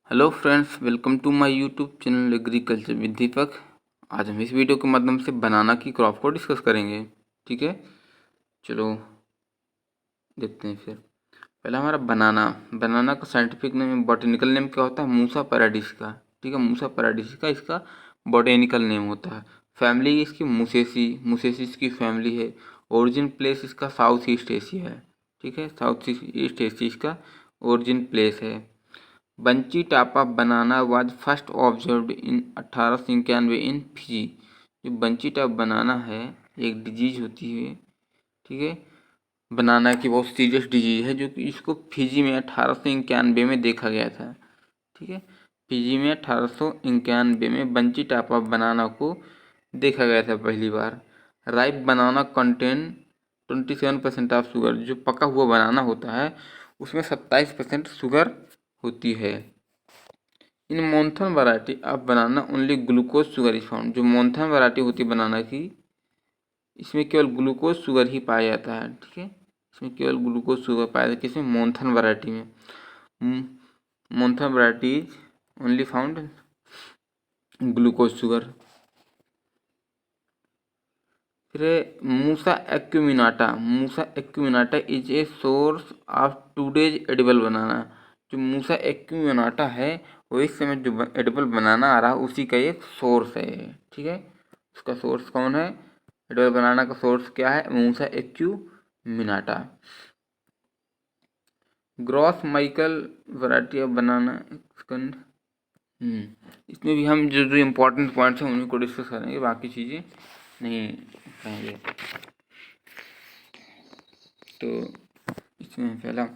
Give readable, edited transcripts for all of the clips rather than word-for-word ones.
Hello friends, welcome to my YouTube channel agriculture with Deepak. आज हम इस वीडियो के माध्यम से बनाना की क्रॉप को डिस्कस करेंगे। ठीक है, चलो देखते हैं। फिर पहला हमारा बनाना का साइंटिफिक नेम, बॉटेनिकल नेम क्या होता है? मूसा पैराडिसिका। ठीक है, मूसा पैराडिसिका इसका बॉटेनिकल नेम होता है। फैमिली इसकी मुसेसी इसकी फैमिली है। ओरिजिन प्लेस इसका साउथ ईस्ट एशिया है। ठीक है, साउथ ईस्ट एशिया इसका ओरिजिन प्लेस है। Bunchy type of banana was first observed in 1891 in Fiji. जो बंची टाइप बनाना है एक डिजीज होती है। ठीक है, बनाना की बहुत सीरियस डिजीज है, जो कि इसको फिजी में 1891 में देखा गया था। ठीक है, फिजी में 1891 में बंची टाइप ऑफ बनाना को देखा गया था पहली बार। Ripe banana contain 27% of sugar. जो पका हुआ बनाना होता है उसमें 27% शुगर होती है। In Monthan variety of banana only glucose sugar is found. जो मोन्थन वैरायटी होती है बनाना की, इसमें केवल ग्लूकोज शुगर ही पाया जाता है। ठीक है, इसमें केवल ग्लूकोज शुगर पाया जाता है। किसमें? मोन्थन वैरायटी में। Monthan variety is only found glucose sugar. फिर Musa acuminata is a source of today's edible banana. जो मूसा एक्यूमिनाटा है वो इस समय जो एडिबल बनाना आ रहा है उसी का एक सोर्स है। ठीक है, उसका सोर्स कौन है? एडिबल बनाना का सोर्स क्या है? Musa acuminata. Gros Michel variety of banana. इसमें भी हम जो जो इम्पोर्टेंट पॉइंट्स हैं उन्हीं को डिस्कस करेंगे, बाकी चीज़ें नहीं कहेंगे। तो इसमें पहला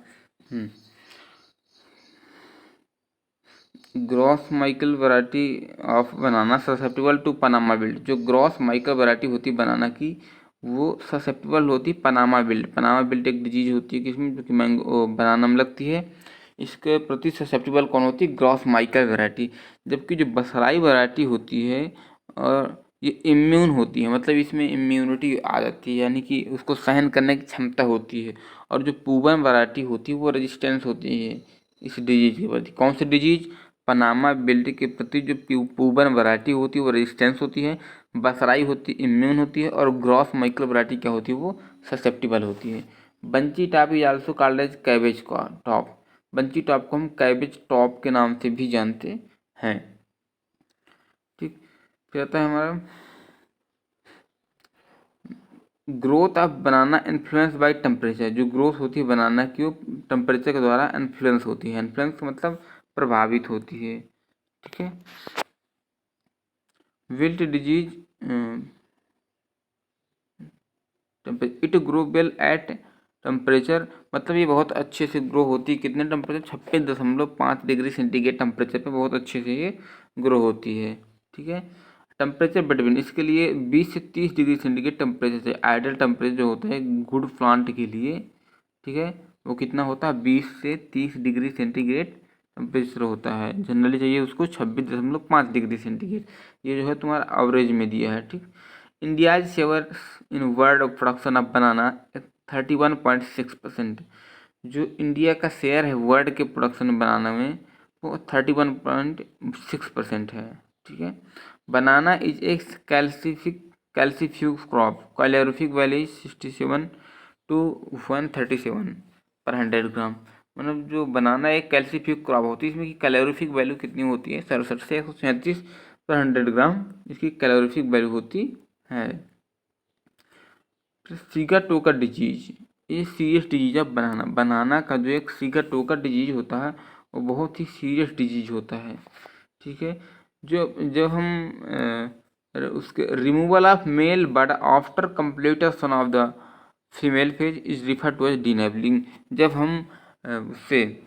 Gros Michel variety of banana susceptible to Panama wilt. जो ग्रॉस माइकल वैरायटी होती है बनाना की वो ससेप्टेबल होती है पनामा बिल्ड। पनामा बिल्ड एक डिजीज होती है किसमें, जो कि मैंगो बनाना में लगती है। इसके प्रति ससेप्टेबल कौन होती है? Gross Michel variety. जबकि जो बसराई वैरायटी होती है और ये इम्यून होती है, मतलब इसमें इम्यूनिटी आ जाती है, यानी कि उसको सहन करने की क्षमता होती है। और जो पूबन वैरायटी होती है वो रेजिस्टेंस होती है इस डिजीज के प्रति। कौन सी डिजीज? पनामा बिल्ड के प्रति जो पूबन वैरायटी होती है वो रेजिस्टेंस होती है, बसराई होती इम्यून होती है, और ग्रॉस माइकल वैरायटी क्या होती है? वो ससेप्टिबल होती है। Bunchy top is also called as cabbage का टॉप। बंची टॉप को हम कैबेज टॉप के नाम से भी जानते हैं। ठीक, फिर आता है हमारा growth of banana influence by temperature. जो ग्रोथ होती है बनाना की वो टेम्परेचर के द्वारा इन्फ्लुएंस होती है। इन्फ्लुएंस मतलब प्रभावित होती है। ठीक है, wilt disease it grow well at temperature, मतलब ये बहुत अच्छे से ग्रो होती है। कितने टेम्परेचर? 26.5 डिग्री सेंटीग्रेड टेम्परेचर पे बहुत अच्छे से ये ग्रो होती है। ठीक है, टेम्परेचर बिटवीन, इसके लिए 20 से 30 डिग्री सेंटीग्रेड टेम्परेचर से आइडियल टेम्परेचर जो होता है गुड प्लांट के लिए। ठीक है, वो कितना होता है? 20 से 30 डिग्री सेंटीग्रेड टेम्परेचर होता है। जनरली चाहिए उसको 26.5 डिग्री सेंटीग्रेड। ये जो है तुम्हारा एवरेज में दिया है। ठीक, India share in world of production of बनाना 31.6%। जो इंडिया का शेयर है वर्ल्ड के प्रोडक्शन बनाना में वो 31.6% है। ठीक है, बनाना इज एक कैल्सीफ्यूग क्रॉप। कैलोरीफिक वैल्यू 67 to 137 पर 100 ग्राम। मतलब जो बनाना एक कैल्सीफ्यूग क्रॉप होती है, इसमें की कैलोरीफिक वैल्यू कितनी होती है? 67 से 137 पर 100 ग्राम इसकी कैलोरीफिक वैल्यू होती है। सीगाटोका डिजीज, ये सीरियस डिजीज है। बनाना का जो एक सीगाटोका डिजीज होता है वो बहुत ही सीरियस डिजीज होता है। ठीक है, जो जो हम उसके removal of male bud after completion of the female phase is refer to as denavelling. जब हम उससे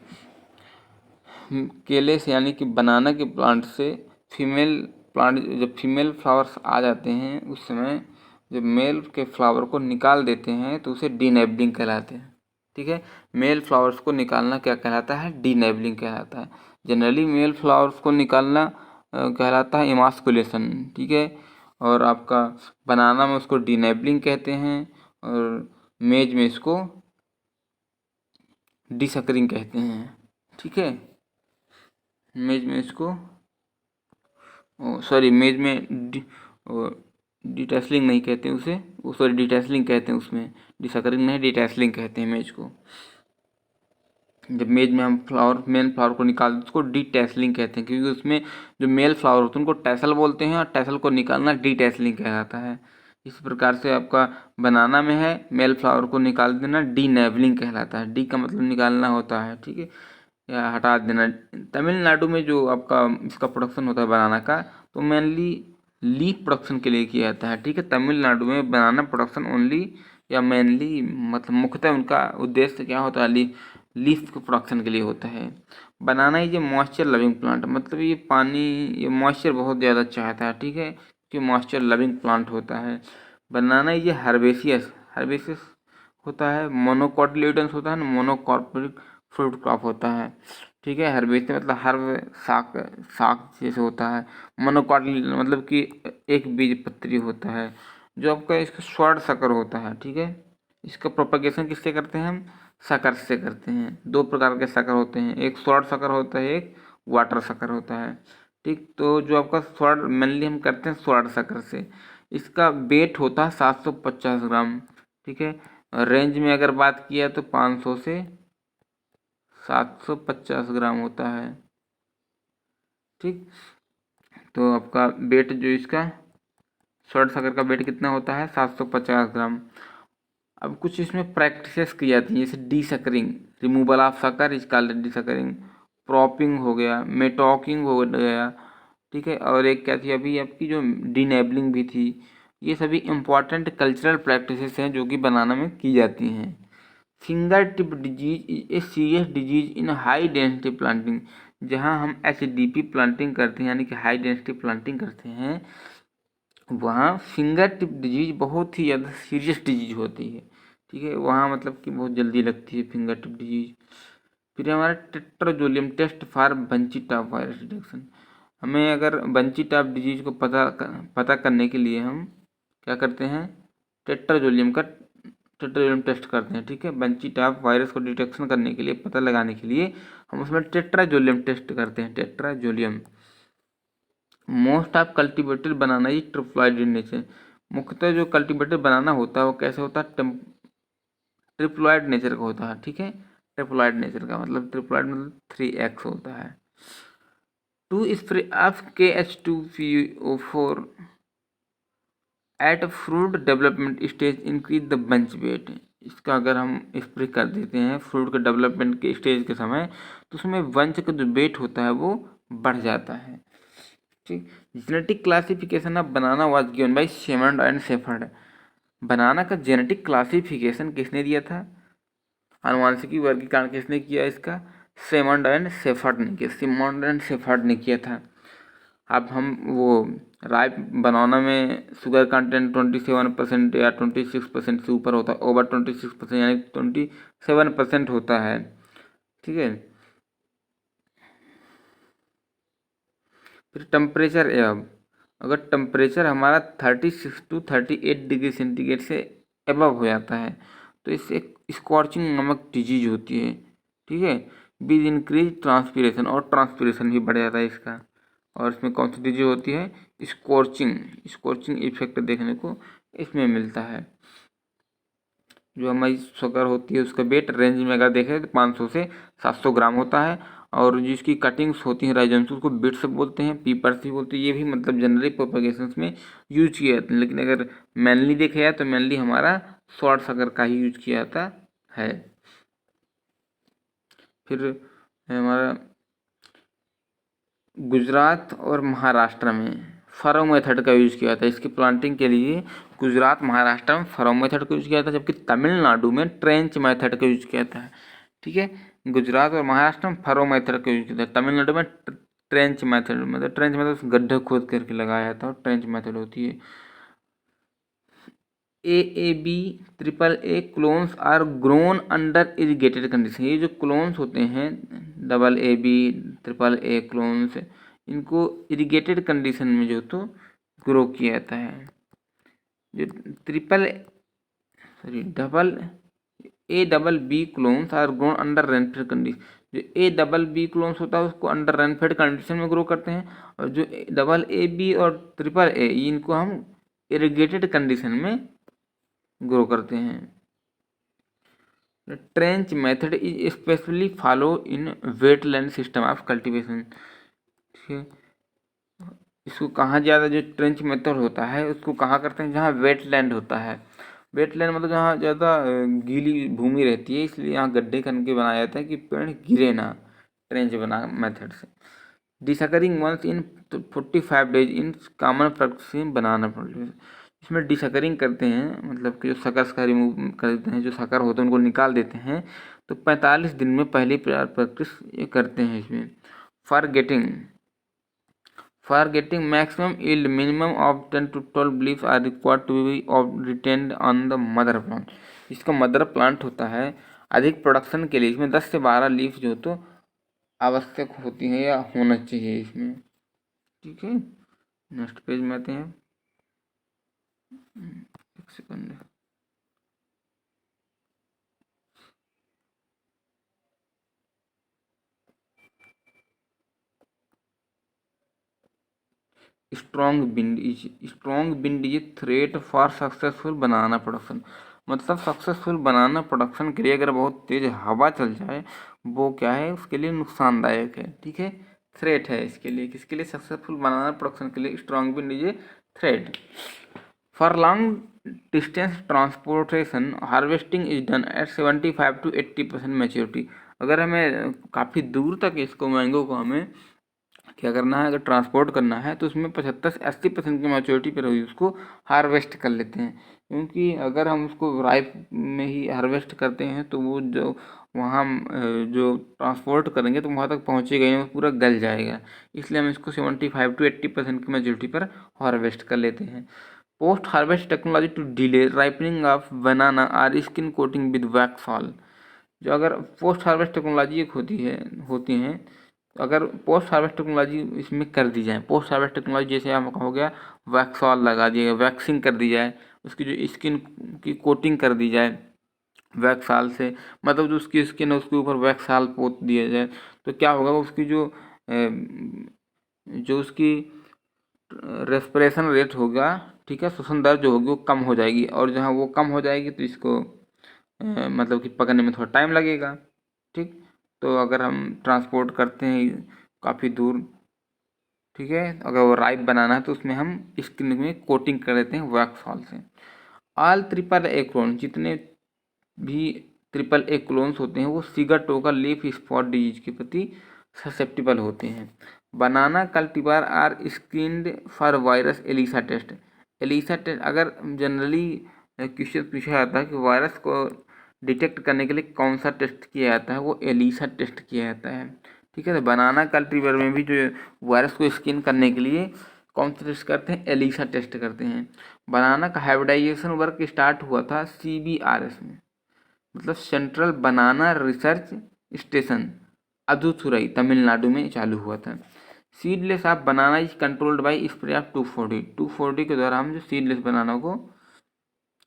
केले से यानी कि बनाना के प्लांट से फीमेल प्लांट, जब फीमेल फ्लावर्स आ जाते हैं उस समय जब मेल के फ्लावर को निकाल देते हैं तो उसे डीनेबलिंग कहलाते हैं। ठीक है, मेल फ्लावर्स को निकालना क्या कहलाता है? डीनेबलिंग कहलाता है। जनरली मेल फ्लावर्स को निकालना कहलाता है इमास्कुलेशन। ठीक है, और आपका बनाना में उसको डीनेबलिंग कहते हैं और मेज में इसको डिसकरिंग कहते हैं। ठीक है, मेज में इसको सॉरी मेज में डिटैसलिंग नहीं कहते उसे, वो सॉरी डिटैसलिंग कहते हैं उसमें, डिसकरिंग नहीं डिटैसलिंग कहते हैं मेज को। जब मेज में हम मेन फ्लावर को निकालते हैं उसको डिटैसलिंग कहते हैं, क्योंकि उसमें जो मेल फ्लावर होते हैं उनको टैसल बोलते हैं और टैसल को निकालना डिटैसलिंग कहलाता है। इस प्रकार से आपका बनाना में है मेल फ्लावर को निकाल देना डीनेवलिंग कहलाता है। डी का मतलब निकालना होता है, ठीक है, या हटा देना। तमिलनाडु में जो आपका इसका प्रोडक्शन होता है बनाना का, तो मेनली लीफ प्रोडक्शन के लिए किया जाता है, ठीक है। तमिलनाडु में बनाना प्रोडक्शन ओनली या मेनली मतलब मुख्यतः उनका उद्देश्य क्या होता है, लीफ के प्रोडक्शन के लिए होता है। बनाना ये मॉइस्चर लविंग प्लांट, मतलब ये पानी ये मॉइस्चर बहुत ज़्यादा चाहता है, ठीक है, कि मॉइस्चर लविंग प्लांट होता है। बनाना ये हर्बेसियस होता है, मोनोकॉटिलेडन्स होता है ना, मोनोकॉर्पोरिक फ्रूट क्रॉप होता है, ठीक है। हर्बेसियस मतलब हर्ब साग साग जैसे होता है। मोनोकॉटिल मतलब कि एक बीज पत्री होता है। जो आपका इसका स्वर्ण शकर होता है, ठीक है। इसका प्रोपगेशन किससे करते हैं हम, शकर से करते हैं। दो प्रकार के शकर होते हैं, एक स्वर्ण शकर होता है, एक वाटर शकर होता है, ठीक। तो जो आपका स्वर्ण मेनली हम करते हैं स्वर्ण शकर से। इसका वेट होता है 750 ग्राम, ठीक है। रेंज में अगर बात किया तो 500 से 750 ग्राम होता है, ठीक। तो आपका वेट जो इसका स्वर्ण शकर का वेट कितना होता है 750 ग्राम। अब कुछ इसमें प्रैक्टिसेस की जाती हैं, जैसे desuckering, removal of sucker is called desuckering, propping हो गया, मेटॉकिंग हो गया, ठीक है। और एक क्या थी अभी आपकी जो डीनेबलिंग भी थी। ये सभी इम्पॉर्टेंट कल्चरल प्रैक्टिसेस हैं जो कि बनाना में की जाती हैं। Finger tip disease is a serious disease in high density planting. जहाँ हम HDP प्लांटिंग करते हैं यानी कि हाई डेंसिटी प्लांटिंग करते हैं, वहाँ फिंगर टिप डिजीज बहुत ही ज़्यादा सीरियस डिजीज होती है, ठीक है। वहाँ मतलब कि बहुत जल्दी लगती है फिंगर टिप डिजीज। फिर हमारा tetrazolium test for bunchy top virus detection. हमें अगर बंची टॉप डिजीज को पता करने के लिए हम क्या करते हैं, टेट्राजोलियम टेस्ट करते हैं, ठीक है। बंची टॉप वायरस को डिटेक्शन करने के लिए, पता लगाने के लिए हम उसमें टेट्राजोलियम टेस्ट करते हैं, tetrazolium. Most of cultivated banana he triploid in nature. मुख्यतः जो कल्टिवेटेड बनाना होता है वो कैसे होता है, ट्रिप्लॉइड नेचर का होता है, ठीक है। ट्रिप्लॉइड नेचर का मतलब ट्रिप्लॉइड मतलब 3x होता है। Two spray of KH2PO4 at fruit development stage increase the bunch weight. इसका अगर हम स्प्रे कर देते हैं फ्रूट के डेवलपमेंट के स्टेज के समय, तो उसमें बंच का जो वेट होता है वो बढ़ जाता है, ठीक। Genetic classification of banana was given by Simmonds and Shepherd. Banana का जेनेटिक क्लासिफिकेशन किसने दिया था, आनुवांशिकी वर्गीकरण किसने किया इसका, सेमंड एंड शेफर्ड ने किया, सिमंड एंड शेफर्ड ने किया था। अब हम वो राइप बनाना में शुगर कंटेंट 27% या 26% से ऊपर होता है, ओवर 26% यानी 27% होता है, ठीक है। फिर टेम्परेचर अगर टेम्परेचर हमारा 36 to 38 डिग्री सेंटीग्रेड से एबव हो जाता है तो इससे स्कॉर्चिंग नामक डिजीज होती है, ठीक है। विद इंक्रीज ट्रांसपीरेशन, और ट्रांसपीरेशन भी बढ़ जाता है इसका। और इसमें कौन सी डिजीज होती है, स्कॉर्चिंग इफेक्ट देखने को इसमें मिलता है। जो हमारी शुगर होती है उसका वेट रेंज में अगर देखें तो 500 से 700 ग्राम होता है। और जिसकी कटिंग्स होती हैं राइजोम्स उसको बिट्स बोलते हैं, पीपर्स भी बोलते हैं। ये भी मतलब जनरली प्रोपगेशन में यूज किया जाता है, लेकिन अगर मैनली देखा जाए तो मैनली हमारा शॉर्ट शकर का ही यूज किया जाता है। फिर हमारा गुजरात और महाराष्ट्र में फरो मेथड का यूज़ किया था इसकी प्लांटिंग के लिए। गुजरात महाराष्ट्र में फरो मेथड का यूज़ किया था, जबकि तमिलनाडु में ट्रेंच मेथड का यूज़ किया था, ठीक है। गुजरात और महाराष्ट्र में फरो मेथड का यूज़ किया था, तमिलनाडु में ट्रेंच मेथड, मतलब ट्रेंच मेथड गड्ढे खोद करके लगाया था, और ट्रेंच मेथड होती है। AAB AAA clones are grown under irrigated condition. ये जो क्लोन्स होते हैं AA AAA क्लोन्स, इनको इरिगेटेड कंडीशन में जो तो ग्रो किया जाता है। जो double AB clones are grown under rainfed condition. जो A BB क्लोन्स होता है उसको अंडर रनफेड कंडीशन में ग्रो करते हैं, और जो AA और AAA इनको हम इरिगेटेड कंडीशन में ग्रो करते हैं। Trench method is specially follow in wetland system of cultivation. ठीक है, इसको कहाँ ज़्यादा, जो ट्रेंच मेथड होता है उसको कहाँ करते हैं, जहाँ वेटलैंड होता है। वेटलैंड मतलब जहाँ ज़्यादा गीली भूमि रहती है, इसलिए यहाँ गड्ढे करके बनाया जाता है कि पेड़ गिरे ना, ट्रेंच बना मेथड से। Desuckering once in 45 days in common practice banana पड़ता। इसमें डिसकरिंग करते हैं, मतलब कि जो शकर रिमूव करते हैं, जो शकर होते हैं उनको निकाल देते हैं, तो 45 दिन में पहली प्रैक्टिस ये करते हैं इसमें। For getting maximum yield, minimum of 10 to 12 leaves are required to be retained on the mother plant। इसका मदर प्लांट होता है, अधिक प्रोडक्शन के लिए इसमें 10 से 12 लीफ जो तो आवश्यक होती हैं या होना चाहिए इसमें। ठीक है, नेक्स्ट पेज में आते हैं। एक second, strong wind is threat for successful banana production. मतलब सक्सेसफुल बनाना प्रोडक्शन के लिए अगर बहुत तेज हवा चल जाए, वो क्या है, उसके लिए नुकसानदायक है। ठीक है, थ्रेट है इसके लिए, किसके लिए, सक्सेसफुल बनाना प्रोडक्शन के लिए strong wind is a threat. For long distance transportation harvesting is done at 75 to 80% maturity. अगर हमें काफ़ी दूर तक इसको मैंगो को हमें क्या करना है, अगर ट्रांसपोर्ट करना है तो उसमें 75 से 80% की मैच्योरिटी पर हुई उसको हार्वेस्ट कर लेते हैं। क्योंकि अगर हम उसको राइप में ही हार्वेस्ट करते हैं तो वो जो वहाँ जो ट्रांसपोर्ट करेंगे तो वहाँ तक पहुँचेगा ही नहीं, वो पूरा गल जाएगा। इसलिए हम इसको 75 to 80% की मैच्योरिटी पर हार्वेस्ट कर लेते हैं। Post harvest technology to delay ripening of banana are skin coating with wax oil. जो अगर पोस्ट हार्वेस्ट टेक्नोलॉजी एक होती हैं, तो अगर पोस्ट हार्वेस्ट टेक्नोलॉजी इसमें कर दी जाए, पोस्ट हार्वेस्ट टेक्नोलॉजी जैसे हम हो गया वैक्सॉल लगा दिया, वैक्सिंग कर दी जाए, उसकी जो स्किन की कोटिंग कर दी जाए वैक्साल से, मतलब जो उसकी स्किन है उसके ऊपर वैक्साल पोत दिया जाए, तो क्या होगा, उसकी जो उसकी रेस्पिरेशन रेट होगा, ठीक है, श्वसन दर जो होगी वो कम हो जाएगी, और जहाँ वो कम हो जाएगी तो इसको मतलब कि पकड़ने में थोड़ा टाइम लगेगा। ठीक, तो अगर हम ट्रांसपोर्ट करते हैं काफ़ी दूर, ठीक है, अगर वो राइप बनाना है तो उसमें हम स्किन में कोटिंग कर देते हैं वैक्सॉल से। ऑल AAA क्लोन, जितने भी AAA क्लोन्स होते हैं वो सिगाटोका लीफ स्पॉट डिजीज के प्रति ससेप्टिबल होते हैं। Banana cultivar are screened for virus ELISA test. ELISA test अगर जनरली क्वेश्चन पूछा जाता है कि वायरस को डिटेक्ट करने के लिए कौन सा टेस्ट किया जाता है, वो एलिसा टेस्ट किया जाता है। ठीक है, तो बनाना कल्टीवेटर में भी जो वायरस को स्कैन करने के लिए कौन सा टेस्ट करते हैं, एलिसा टेस्ट करते हैं। बनाना का हाइब्रिडाइजेशन वर्क स्टार्ट हुआ था CBRS में, मतलब सेंट्रल बनाना रिसर्च स्टेशन, अदुथुरई तमिलनाडु में चालू हुआ था। Seedless of banana is controlled by spray of 240 के द्वारा हम जो सीडलेस बनाना को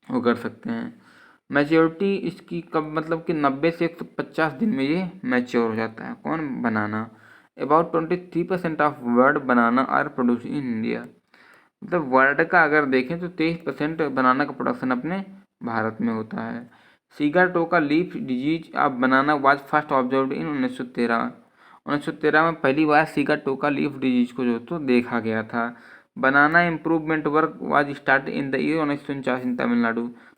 वो कर सकते हैं। मैच्योरिटी इसकी कब, मतलब कि 90 से 150 दिन में ये मैच्योर हो जाता है। कौन, banana. About 23% of world banana are produce in India. मतलब वर्ल्ड का अगर देखें तो 23% बनाना का प्रोडक्शन अपने भारत में होता है। Sigatoka leaf disease of banana was first observed in 1913 में पहली बार सिगाटोका लीफ डिजीज को जो तो देखा गया था। Banana improvement work was start in the year 1949 in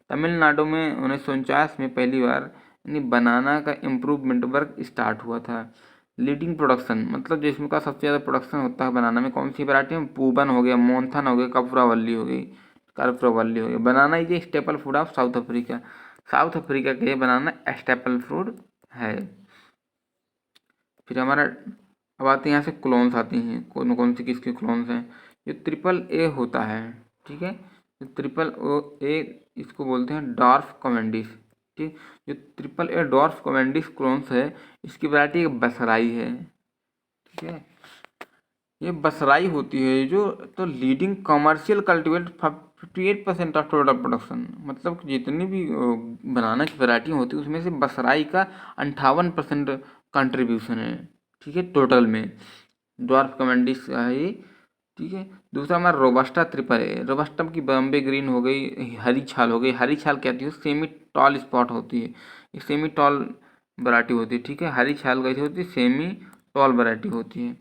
Tamil Nadu में 1949 में पहली बार यानी बनाना का इम्प्रूवमेंट वर्क स्टार्ट हुआ था। लीडिंग प्रोडक्शन, मतलब जिसमें का सबसे ज़्यादा प्रोडक्शन होता है बनाना में, कौन सी वैरायटी में, पूबन हो गया, मोन्थन हो गया, कपूरावल्ली हो गई, कर्पूरावल्ली हो गई। Banana is a staple food of South Africa. South Africa के लिए बनाना स्टेपल फूड है। फिर हमारा अब आते हैं यहाँ से क्लोन्स आती हैं, कौन कौन सी किसके क्लोन्स हैं। जो AAA होता है, ठीक है, जो AAA इसको बोलते हैं डॉर्फ कमेंडिस। ठीक, जो AAA डॉर्फ कमेंडिस क्लोन्स है, इसकी वैरायटी बसराई है। ठीक है, ये बसराई होती है जो तो leading commercial cultivate 58% of total production, मतलब जितनी भी बनाना की वैरायटी होती है उसमें से बसराई का 58% कंट्रीब्यूशन है, ठीक है, टोटल में ड्वार्फ कमेंडिस का है ये, ठीक है। दूसरा हमारा रोबस्टा ट्रिपल है। रोबस्टा की बॉम्बे ग्रीन हो गई, हरी छाल हो गई। हरी छाल क्या होती है? सेमी टॉल स्पॉट होती है, ये सेमी टॉल वैरायटी होती है, ठीक है। हरी छाल कैसी होती है? सेमी टॉल वैरायटी होती है।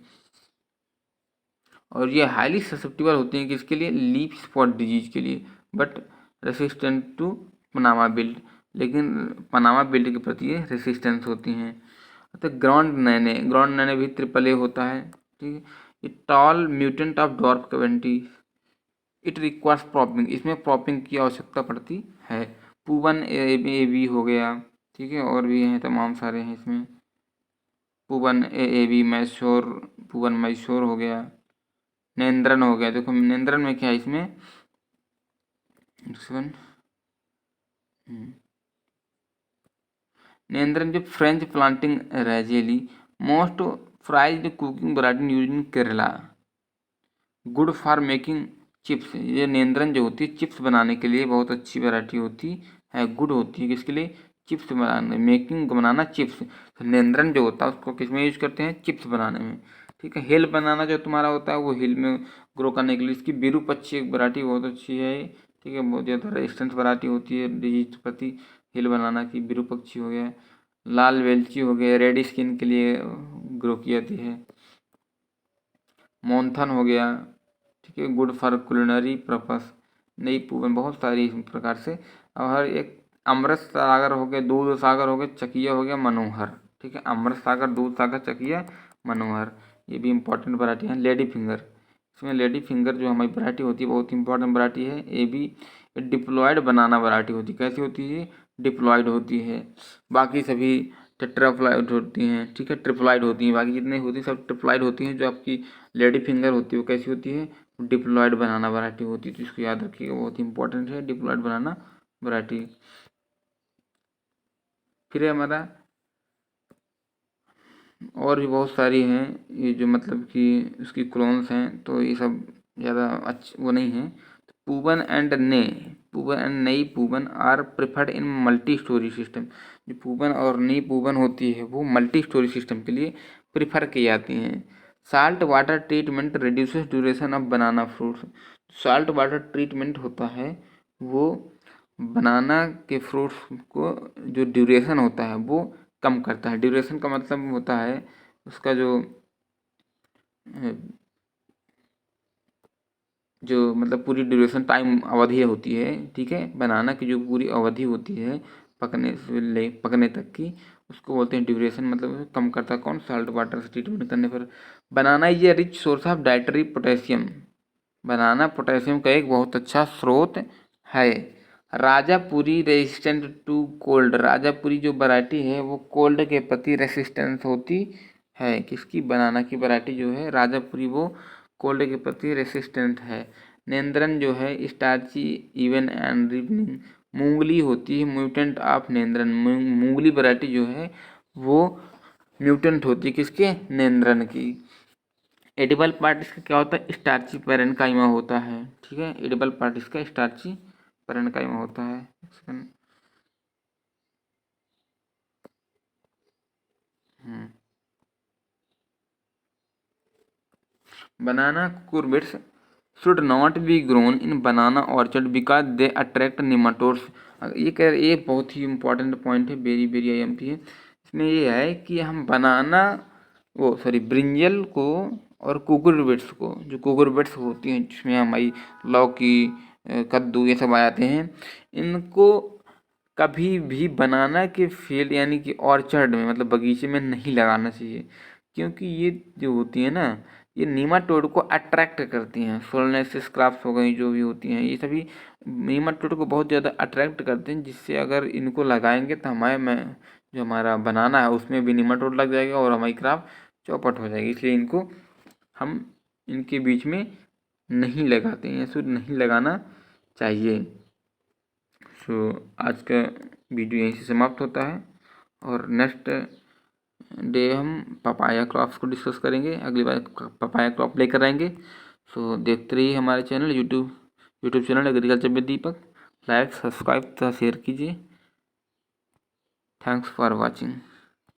और ये हाईली ससेप्टिबल होती हैं किसके लिए? लीफ स्पॉट डिजीज के लिए, but resistant to Panama wilt, लेकिन पनामा बिल्ड के प्रति ये रेसिस्टेंस होती हैं। तो ग्राउंड नैने भी ट्रिपल ए होता है, ठीक है। ये tall mutant of dwarf Cavendish, it requires propping, इसमें प्रॉपिंग की आवश्यकता पड़ती है। पूवन ए बी हो गया, ठीक है, और भी हैं तमाम सारे हैं इसमें। पूवन ए बी मैश्योर, पूवन मैश्योर हो गया, नेंद्रन हो गया। देखो नेंद्रन में क्या है इसमें? नेंद्रन जो फ्रेंच प्लांटिंग रेजेली, most prized cooking variety use in Kerala, good for making chips. ये नेंद्रन जो होती है चिप्स बनाने के लिए बहुत अच्छी वैरायटी होती है, गुड होती है किसके लिए? चिप्स बनाने, मेकिंग बनाना चिप्स। तो नेंद्रन जो होता है उसको किस में यूज करते हैं? चिप्स बनाने में, ठीक है। हिल बनाना जो तुम्हारा होता है वो हिल में ग्रो करने के लिए, इसकी विरूपक्षी एक वैरायटी बहुत अच्छी है, ठीक है, बहुत ज़्यादा रेजिस्टेंस वैरायटी होती है डिजीज प्रति। हिल बनाना की विरूपक्षी हो गया। लाल वेलची हो गया, रेड स्किन के लिए ग्रो की जाती है। मोन्थन हो गया, ठीक है, गुड फॉर कुलिनरी पर्पस। नई पूवन बहुत सारी इस प्रकार से। और हर एक अमृत सागर हो गया, दूध सागर हो गया, चकिया हो गया, मनोहर, ठीक है। अमृत सागर, दूध सागर, चकिया, मनोहर, ये भी इंपॉर्टेंट वैरायटी है। लेडी फिंगर, इसमें लेडी फिंगर जो हमारी वैरायटी होती है बहुत इंपॉर्टेंट वैरायटी है। ये भी डिप्लॉयड बनाना वैरायटी होती है। कैसी होती है? डिप्लॉयड होती है। बाकी सभी टेट्राप्लॉयड होती हैं, ठीक है, ट्रिप्लॉयड होती हैं। बाकी जितनी होती हैं सब ट्रिप्लॉयड होती हैं। जो आपकी लेडी फिंगर होती है वो कैसी होती है? डिप्लॉयड बनाना वैरायटी होती है। तो इसको याद रखिएगा, बहुत इंपॉर्टेंट है डिप्लॉयड बनाना वैरायटी। फिर है हमारा और भी बहुत सारी हैं, ये जो मतलब कि उसकी क्लोन्स हैं, तो ये सब ज़्यादा अच्छे वो नहीं है। तो Poovan and Nei Poovan are preferred in multi storey system. जो पूवन और नई पूवन होती है वो मल्टी स्टोरी सिस्टम के लिए प्रेफर की जाती हैं। Salt water treatment reduces duration of banana fruits. Salt water treatment होता है वो बनाना के फ्रूट्स को जो ड्यूरेशन होता है वो कम करता है। ड्यूरेशन का मतलब होता है उसका जो मतलब पूरी ड्यूरेशन टाइम अवधि होती है, ठीक है, बनाना की जो पूरी अवधि होती है पकने तक की, उसको बोलते हैं ड्यूरेशन। मतलब कम करता है कौन? साल्ट वाटर से ट्रीटमेंट करने पर। Banana is a rich source of dietary potassium. Banana potassium का एक बहुत अच्छा स्रोत है। Rajapuri resistant to cold. Rajapuri जो वैरायटी है वो कोल्ड के प्रति रेसिस्टेंस होती है। किसकी? बनाना की वैरायटी जो है राजापुरी वो कोल्ड के प्रति रेसिस्टेंट है। नेंद्रन जो है स्टार्ची इवन एंड रिवनिंग। मूंगली होती है म्यूटेंट ऑफ नेंद्रन। मूंगली वैरायटी जो है वो म्यूटेंट होती है किसके? नेंद्रन की। एडिबल पार्ट इसका क्या होता है? स्टार्ची पैरेन्काइमा होता है, ठीक है। एडिबल पार्ट इसका स्टार्ची पैरेन्काइमा होता है। Banana cucurbits should not be grown in banana orchard because they attract nematodes. ये बहुत ही इंपॉर्टेंट पॉइंट है, वेरी वेरी IMP है। इसमें ये है कि हम बनाना वो सॉरी ब्रिंजल को और कुकुरबिट्स को, जो कुकुरबिट्स होती हैं जिसमें हमारी लौकी कद्दू ये सब आ जाते हैं, इनको कभी भी बनाना के फील्ड यानी कि ऑर्चर्ड में मतलब बगीचे में नहीं लगाना चाहिए। क्योंकि ये जो होती है ना ये नीमाटोड को अट्रैक्ट करती हैं। सोलनेसिस क्रॉप्स हो गई जो भी होती हैं ये सभी नीमाटोड को बहुत ज़्यादा अट्रैक्ट करते हैं, जिससे अगर इनको लगाएंगे तो हमारे में जो हमारा बनाना है उसमें भी नीमाटोड लग जाएगा और हमारी क्रॉप चौपट हो जाएगी। इसलिए इनको हम इनके बीच में नहीं लगाते हैं, शुद्ध नहीं लगाना चाहिए। सो आज का वीडियो यहीं से समाप्त होता है और नेक्स्ट डे हम पपाया क्रॉप्स को डिस्कस करेंगे। अगली बार पपाया क्रॉप लेकर आएंगे। सो देखते रहिए हमारे channel YouTube channel agriculture with Deepak. Like subscribe तथा शेयर कीजिए। Thanks for watching.